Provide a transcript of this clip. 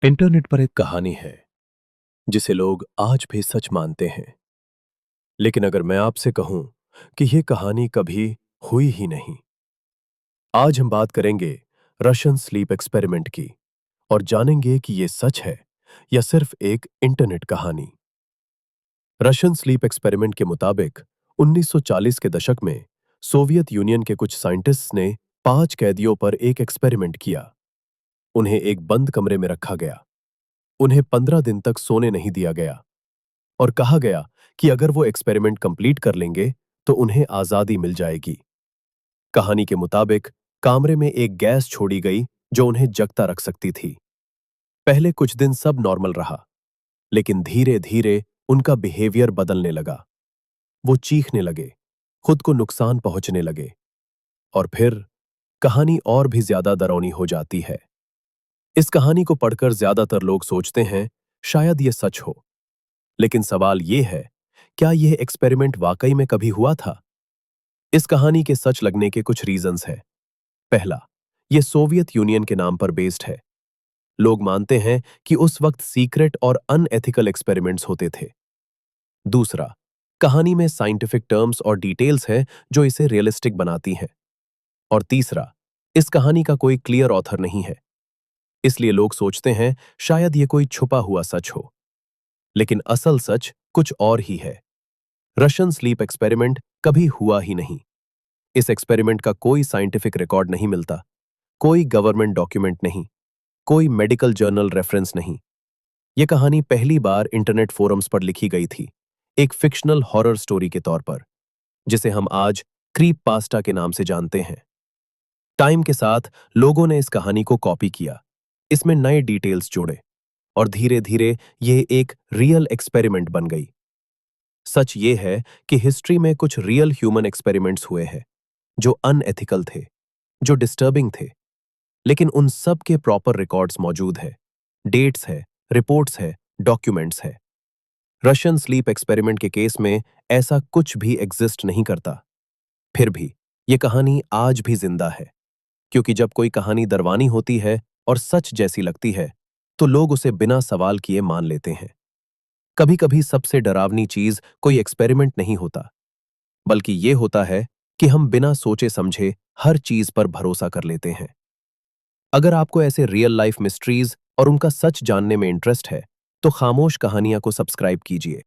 Internet पर एक कहानी है जिसे लोग आज भी सच मानते हैं। लेकिन अगर मैं आपसे कहूं कि यह कहानी कभी हुई ही नहीं। आज हम बात करेंगे रशियन स्लीप एक्सपेरिमेंट की और जानेंगे कि यह सच है या सिर्फ एक इंटरनेट कहानी। रशियन स्लीप एक्सपेरिमेंट के मुताबिक 1940 के दशक में सोवियत यूनियन के कुछ साइंटिस्ट्स ने 5 कैदियों पर एक एक्सपेरिमेंट किया। उन्हें एक बंद कमरे में रखा गया। उन्हें 15 दिन तक सोने नहीं दिया गया और कहा गया कि अगर वो एक्सपेरिमेंट कंप्लीट कर लेंगे तो उन्हें आजादी मिल जाएगी। कहानी के मुताबिक कमरे में एक गैस छोड़ी गई जो उन्हें जगता रख सकती थी। पहले कुछ दिन सब नॉर्मल रहा, लेकिन धीरे धीरे उनका बिहेवियर बदलने लगा। वो चीखने लगे, खुद को नुकसान पहुंचने लगे और फिर कहानी और भी ज्यादा डरावनी हो जाती है। इस कहानी को पढ़कर ज्यादातर लोग सोचते हैं शायद ये सच हो। लेकिन सवाल ये है, क्या यह एक्सपेरिमेंट वाकई में कभी हुआ था? इस कहानी के सच लगने के कुछ रीजंस हैं। पहला, यह सोवियत यूनियन के नाम पर बेस्ड है। लोग मानते हैं कि उस वक्त सीक्रेट और अनएथिकल एक्सपेरिमेंट्स होते थे। दूसरा, कहानी में साइंटिफिक टर्म्स और डिटेल्स हैं जो इसे रियलिस्टिक बनाती हैं। और तीसरा, इस कहानी का कोई क्लियर ऑथर नहीं है, इसलिए लोग सोचते हैं शायद यह कोई छुपा हुआ सच हो। लेकिन असल सच कुछ और ही है। रशियन स्लीप एक्सपेरिमेंट कभी हुआ ही नहीं। इस एक्सपेरिमेंट का कोई साइंटिफिक रिकॉर्ड नहीं मिलता, कोई गवर्नमेंट डॉक्यूमेंट नहीं, कोई मेडिकल जर्नल रेफरेंस नहीं। यह कहानी पहली बार इंटरनेट फोरम्स पर लिखी गई थी, एक फिक्शनल हॉरर स्टोरी के तौर पर, जिसे हम आज क्रीप पास्टा के नाम से जानते हैं। टाइम के साथ लोगों ने इस कहानी को कॉपी किया, इसमें नए डिटेल्स जोड़े और धीरे धीरे यह एक रियल एक्सपेरिमेंट बन गई। सच ये है कि हिस्ट्री में कुछ रियल ह्यूमन एक्सपेरिमेंट्स हुए हैं जो अनएथिकल थे, जो डिस्टर्बिंग थे, लेकिन उन सब के प्रॉपर रिकॉर्ड्स मौजूद है, डेट्स है, रिपोर्ट्स है, डॉक्यूमेंट्स है। रशियन स्लीप एक्सपेरिमेंट के केस में ऐसा कुछ भी एग्जिस्ट नहीं करता। फिर भी ये कहानी आज भी जिंदा है, क्योंकि जब कोई कहानी दरवानी होती है और सच जैसी लगती है तो लोग उसे बिना सवाल किए मान लेते हैं। कभी कभी सबसे डरावनी चीज कोई एक्सपेरिमेंट नहीं होता, बल्कि ये होता है कि हम बिना सोचे समझे हर चीज पर भरोसा कर लेते हैं। अगर आपको ऐसे रियल लाइफ मिस्ट्रीज और उनका सच जानने में इंटरेस्ट है तो खामोश कहानियां को सब्सक्राइब कीजिए।